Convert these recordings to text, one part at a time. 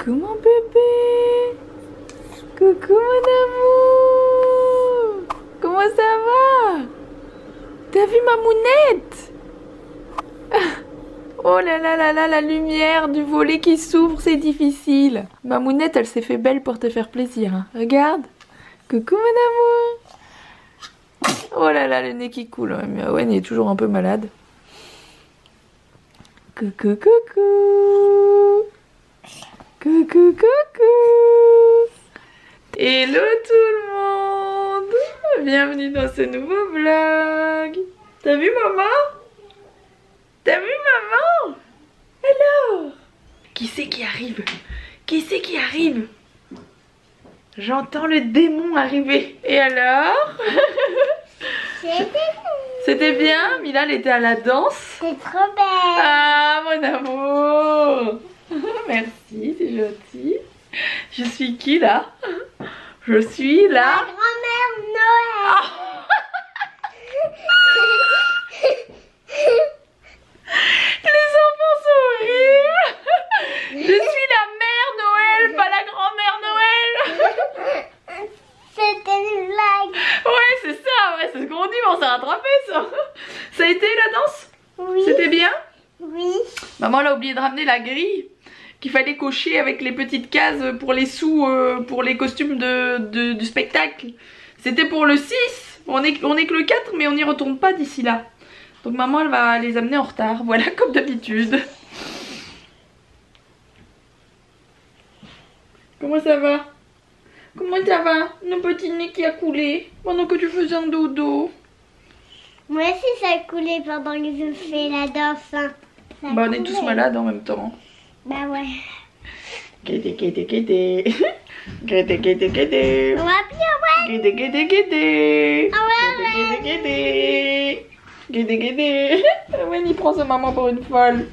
Coucou mon bébé. Coucou mon amour. Comment ça va? T'as vu ma mounette? Oh là là là là, la lumière du volet qui s'ouvre, c'est difficile. Ma mounette, elle s'est fait belle pour te faire plaisir. Hein. Regarde. Coucou mon amour. Oh là là, le nez qui coule. Mais Owen il est toujours un peu malade. Coucou coucou. Coucou coucou. Hello tout le monde. Bienvenue dans ce nouveau vlog. T'as vu maman? T'as vu maman? Alors? Qui c'est qui arrive? Qui c'est qui arrive? J'entends le démon arriver. Et alors? C'était bien? Mila, elle était à la danse? C'est trop belle. Ah, mon amour. Merci, c'est gentil. Je suis qui là? Je suis là. La grand-mère Noël. Oh. Les enfants sont horribles. Je suis la mère Noël, pas la grand-mère Noël. C'était une blague. Ouais, c'est ça, ouais, c'est ce qu'on dit, mais on s'est rattrapé ça. Ça a été la danse? Oui. C'était bien? Oui. Maman elle a oublié de ramener la grille qu'il fallait cocher avec les petites cases pour les sous, pour les costumes du spectacle. C'était pour le 6. On est que le 4, mais on n'y retourne pas d'ici là. Donc maman elle va les amener en retard, voilà, comme d'habitude. Comment ça va? Comment ça va? Le petit nez qui a coulé pendant que tu faisais un dodo. Moi aussi ça a coulé pendant que je fais la danse. Hein. Bah on est tous malades en même temps. Bah ouais. Kété kété kété. Kété kété kété. On va bien ouais. Kété kété kété. Ah ouais, Kété kété kété. Kété kété. Owen il prend sa maman pour une folle.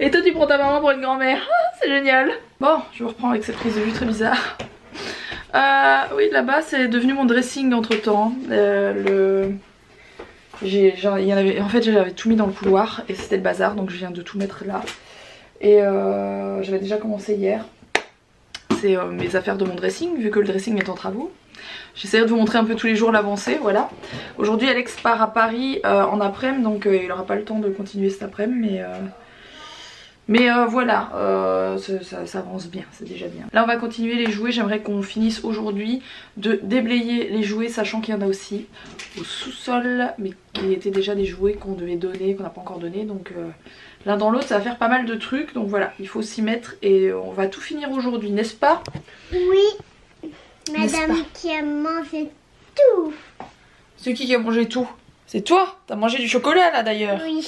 Et toi tu prends ta maman pour une grand-mère. Ah, c'est génial. Bon, je reprends avec cette prise de vue très bizarre. Oui, là-bas c'est devenu mon dressing entre temps. En fait j'avais tout mis dans le couloir et c'était le bazar, donc je viens de tout mettre là. Et j'avais déjà commencé hier. C'est mes affaires de mon dressing, vu que le dressing est en travaux. J'essaierai de vous montrer un peu tous les jours l'avancée, voilà. Aujourd'hui Alex part à Paris en après-midi, donc il n'aura pas le temps de continuer cet après-midi, mais voilà, ça avance bien, c'est déjà bien. Là on va continuer les jouets, j'aimerais qu'on finisse aujourd'hui de déblayer les jouets, sachant qu'il y en a aussi au sous-sol, mais qui étaient déjà des jouets qu'on devait donner, qu'on n'a pas encore donné, donc l'un dans l'autre ça va faire pas mal de trucs, donc voilà, il faut s'y mettre et on va tout finir aujourd'hui, n'est-ce pas? Oui. Madame qui a mangé tout. C'est qui a mangé tout? C'est toi? T'as mangé du chocolat là d'ailleurs? Oui.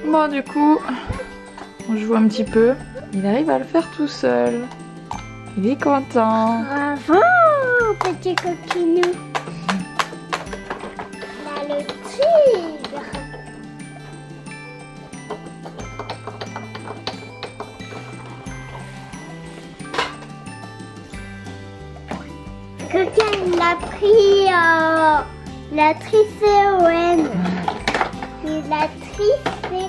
Bon du coup, on joue un petit peu. Il arrive à le faire tout seul. Il est content. Bravo, petit coquinou. Là, le tigre. Coquin, il a pris la tricée Owen. Il a tricé.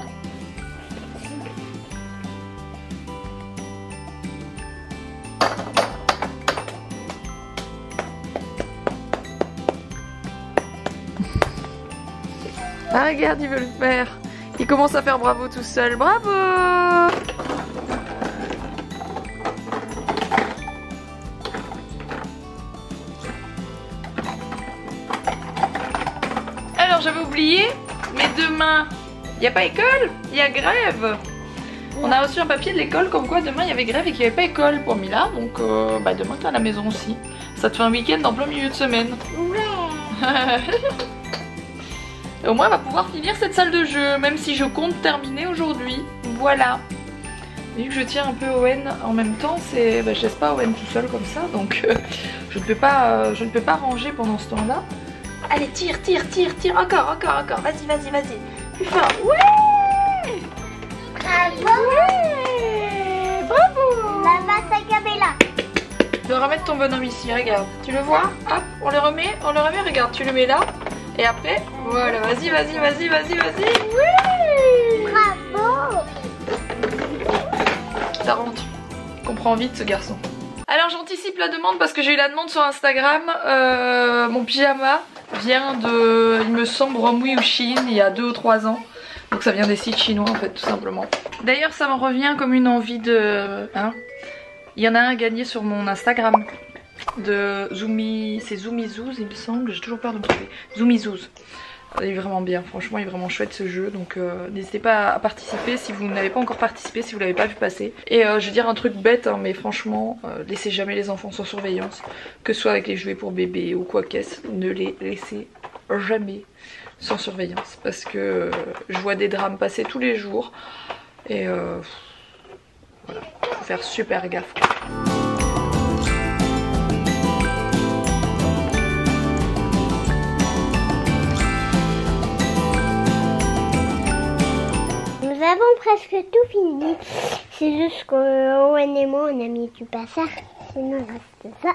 Ah regarde, il veut le faire. Il commence à faire bravo tout seul. Bravo! Alors j'avais oublié, mais demain, il n'y a pas école, il y a grève. On a reçu un papier de l'école comme quoi demain il y avait grève et qu'il n'y avait pas école pour Mila. Donc demain tu es à la maison aussi. Ça te fait un week-end en plein milieu de semaine. Ouais. Et au moins elle va pouvoir finir cette salle de jeu, même si je compte terminer aujourd'hui. Voilà. Vu que je tiens un peu Owen en même temps, je laisse pas Owen tout seul comme ça, donc je ne peux pas ranger pendant ce temps-là. Allez, tire, tire, tire, tire, encore. Vas-y, vas-y, vas-y. Plus fort. Ouais! Bravo. Ouais! Bravo! La masse à Gabella. Tu dois remettre ton bonhomme ici, regarde. Tu le vois? Hop, on le remet, regarde, tu le mets là. Et après, voilà, vas-y, vas-y, vas-y, vas-y, vas-y. Oui! Bravo! ça rentre. Il comprend vite ce garçon. Alors j'anticipe la demande parce que j'ai eu la demande sur Instagram. Mon pyjama vient de, il me semble, Romwe ou Shein il y a 2 ou 3 ans. Donc ça vient des sites chinois en fait, tout simplement. D'ailleurs ça me revient comme une envie de... Hein, il y en a un gagné sur mon Instagram de Zumi, c'est Zumizouz il me semble, j'ai toujours peur de me tromper. Zumizouz. Il est vraiment bien, franchement il est vraiment chouette ce jeu, donc n'hésitez pas à participer si vous n'avez pas encore participé, si vous l'avez pas vu passer. Et je vais dire un truc bête hein, mais franchement laissez jamais les enfants sans surveillance, que ce soit avec les jouets pour bébé ou quoi qu'est-ce, ne les laissez jamais sans surveillance parce que je vois des drames passer tous les jours et voilà, faut faire super gaffe quoi. Nous avons presque tout fini. C'est juste qu'Owen et moi on a mis du bazar. Sinon il reste ça.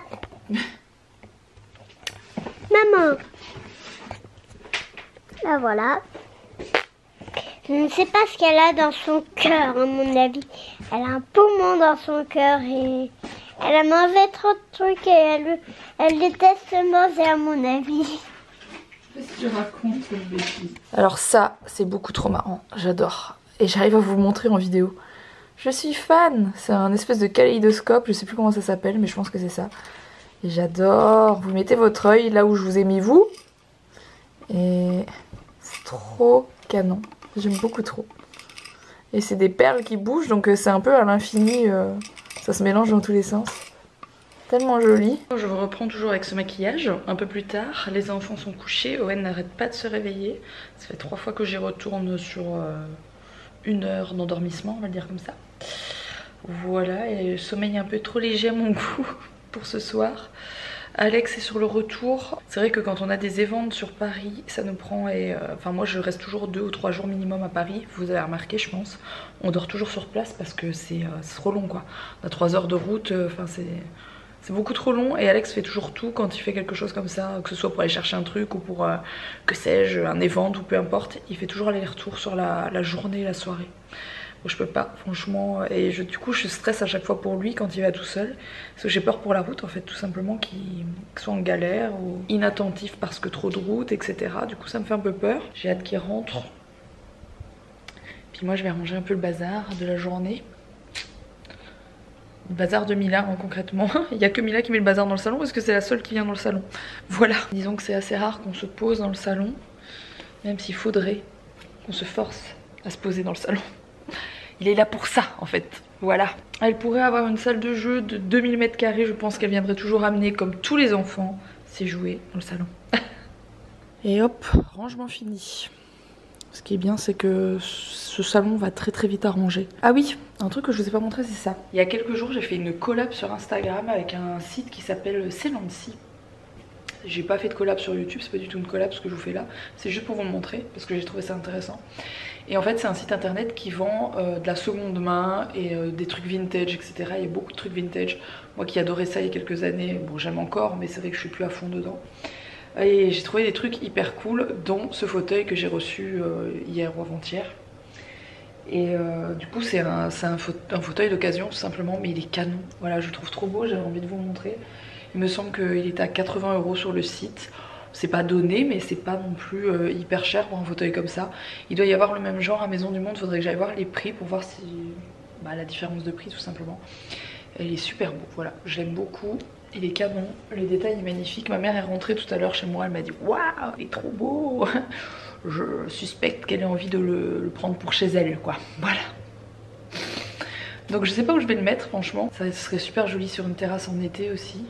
Maman. Là voilà. Je ne sais pas ce qu'elle a dans son cœur à mon avis. Elle a un poumon dans son cœur et elle a mangé trop de trucs et elle déteste manger à mon avis. Qu'est-ce que tu racontes cette bêtise? Alors ça c'est beaucoup trop marrant, j'adore. Et j'arrive à vous le montrer en vidéo. Je suis fan. C'est un espèce de kaléidoscope, je sais plus comment ça s'appelle mais je pense que c'est ça. Et j'adore. Vous mettez votre œil là où je vous ai mis vous. Et c'est trop canon. J'aime beaucoup trop. Et c'est des perles qui bougent donc c'est un peu à l'infini. Ça se mélange dans tous les sens. Tellement joli. Je vous reprends toujours avec ce maquillage. Un peu plus tard, les enfants sont couchés. Owen n'arrête pas de se réveiller. Ça fait 3 fois que j'y retourne sur 1 heure d'endormissement, on va le dire comme ça. Voilà, et le sommeil est un peu trop léger à mon goût pour ce soir. Alex est sur le retour. C'est vrai que quand on a des events sur Paris, ça nous prend... Enfin moi je reste toujours 2 ou 3 jours minimum à Paris. Vous avez remarqué je pense. On dort toujours sur place parce que c'est trop long quoi. On a 3 heures de route, enfin c'est beaucoup trop long. Et Alex fait toujours tout quand il fait quelque chose comme ça. Que ce soit pour aller chercher un truc ou pour, que sais-je, un event ou peu importe. Il fait toujours aller-retour sur la journée et la soirée. Bon, je peux pas franchement et du coup je stresse à chaque fois pour lui quand il va tout seul parce que j'ai peur pour la route en fait tout simplement qu'il soit en galère ou inattentif parce que trop de route etc. Du coup ça me fait un peu peur, j'ai hâte qu'il rentre. Puis moi je vais ranger un peu le bazar de la journée. Le bazar de Mila hein, concrètement. Il n'y a que Mila qui met le bazar dans le salon parce que c'est la seule qui vient dans le salon. Voilà. Disons que c'est assez rare qu'on se pose dans le salon, même s'il faudrait qu'on se force à se poser dans le salon. Il est là pour ça en fait, voilà. Elle pourrait avoir une salle de jeu de 2000 m², je pense qu'elle viendrait toujours amener comme tous les enfants ses jouets dans le salon. Et hop, rangement fini. Ce qui est bien c'est que ce salon va très très vite à ranger. Ah oui, un truc que je vous ai pas montré c'est ça. Il y a quelques jours j'ai fait une collab sur Instagram avec un site qui s'appelle Celancy. J'ai pas fait de collab sur YouTube, c'est pas du tout une collab ce que je vous fais là. C'est juste pour vous le montrer parce que j'ai trouvé ça intéressant. Et en fait c'est un site internet qui vend de la seconde main et des trucs vintage etc. Il y a beaucoup de trucs vintage. Moi qui adorais ça il y a quelques années, bon j'aime encore mais c'est vrai que je suis plus à fond dedans. Et j'ai trouvé des trucs hyper cool dont ce fauteuil que j'ai reçu hier ou avant-hier. Et du coup c'est un fauteuil d'occasion tout simplement mais il est canon. Voilà je le trouve trop beau, j'avais envie de vous le montrer. Il me semble qu'il est à 80 € sur le site. C'est pas donné mais c'est pas non plus hyper cher pour un fauteuil comme ça. Il doit y avoir le même genre à Maison du Monde, faudrait que j'aille voir les prix pour voir si la différence de prix tout simplement. Et il est super beau, voilà, je l'aime beaucoup. Il est canon, le détail est magnifique. Ma mère est rentrée tout à l'heure chez moi, elle m'a dit waouh, il est trop beau. Je suspecte qu'elle ait envie de le prendre pour chez elle quoi, voilà. Donc je sais pas où je vais le mettre franchement. Ça serait super joli sur une terrasse en été aussi.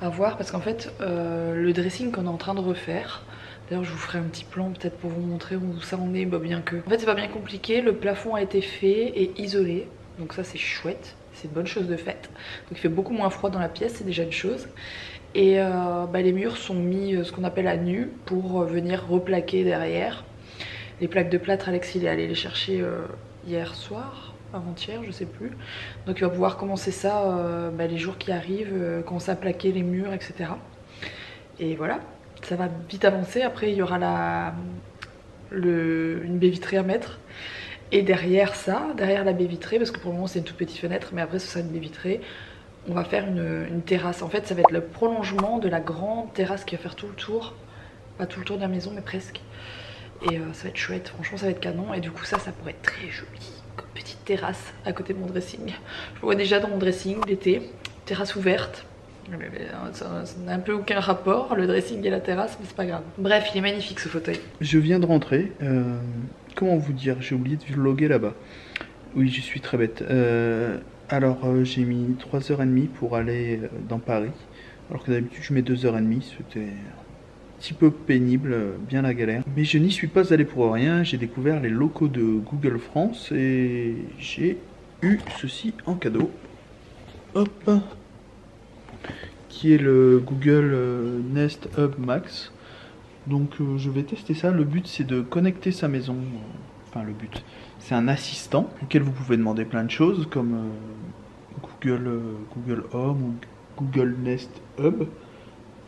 À voir parce qu'en fait le dressing qu'on est en train de refaire, d'ailleurs je vous ferai un petit plan peut-être pour vous montrer où ça en est, bien que en fait c'est pas bien compliqué, le plafond a été fait et isolé donc ça c'est chouette, c'est une bonne chose de fait, donc il fait beaucoup moins froid dans la pièce, c'est déjà une chose. Et les murs sont mis ce qu'on appelle à nu pour venir replaquer derrière. Les plaques de plâtre, Alex il est allé les chercher hier soir, avant-hier, je sais plus. Donc il va pouvoir commencer ça les jours qui arrivent, commencer à plaquer les murs, etc. Et voilà, ça va vite avancer. Après il y aura une baie vitrée à mettre. Et derrière ça, derrière la baie vitrée, parce que pour le moment c'est une toute petite fenêtre, mais après ce sera une baie vitrée, on va faire une terrasse. En fait ça va être le prolongement de la grande terrasse qui va faire tout le tour, pas tout le tour de la maison mais presque. Et ça va être chouette, franchement ça va être canon. Et du coup ça pourrait être très joli comme petite terrasse à côté de mon dressing. Je me vois déjà dans mon dressing l'été, terrasse ouverte. Ça n'a un peu aucun rapport, le dressing et la terrasse, mais c'est pas grave. Bref, il est magnifique ce fauteuil. Je viens de rentrer. Comment vous dire, j'ai oublié de vlogger là-bas. Oui, je suis très bête. Alors, j'ai mis 3h30 pour aller dans Paris. Alors que d'habitude, je mets 2h30. C'était un petit peu pénible, bien la galère. Mais je n'y suis pas allé pour rien. J'ai découvert les locaux de Google France et j'ai eu ceci en cadeau. Hop! Qui est le Google Nest Hub Max. Donc je vais tester ça. Le but c'est de connecter sa maison. Enfin le but, c'est un assistant auquel vous pouvez demander plein de choses comme Google Home ou Google Nest Hub.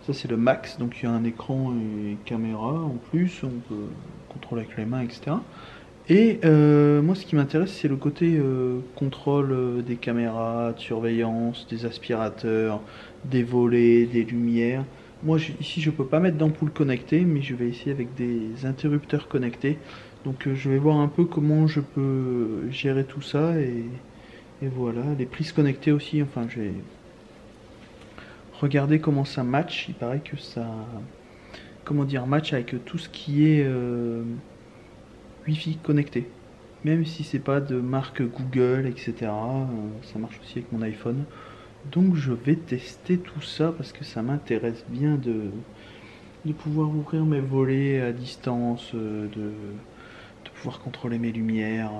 Ça c'est le Max, donc il y a un écran et caméra en plus, on peut contrôler avec les mains, etc. Et moi ce qui m'intéresse c'est le côté contrôle des caméras, de surveillance, des aspirateurs, des volets, des lumières. Moi ici je peux pas mettre d'ampoule connectée, mais je vais essayer avec des interrupteurs connectés. Donc je vais voir un peu comment je peux gérer tout ça et voilà, les prises connectées aussi, enfin je vais regarder comment ça match. Il paraît que ça, comment dire, match avec tout ce qui est Wi-Fi connecté. Même si c'est pas de marque Google, etc. Ça marche aussi avec mon iPhone. Donc je vais tester tout ça parce que ça m'intéresse bien de pouvoir ouvrir mes volets à distance, de pouvoir contrôler mes lumières,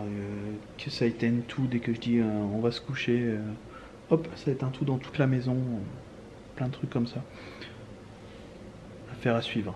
que ça éteigne tout dès que je dis on va se coucher, hop, ça éteint tout dans toute la maison, plein de trucs comme ça. Affaire à suivre.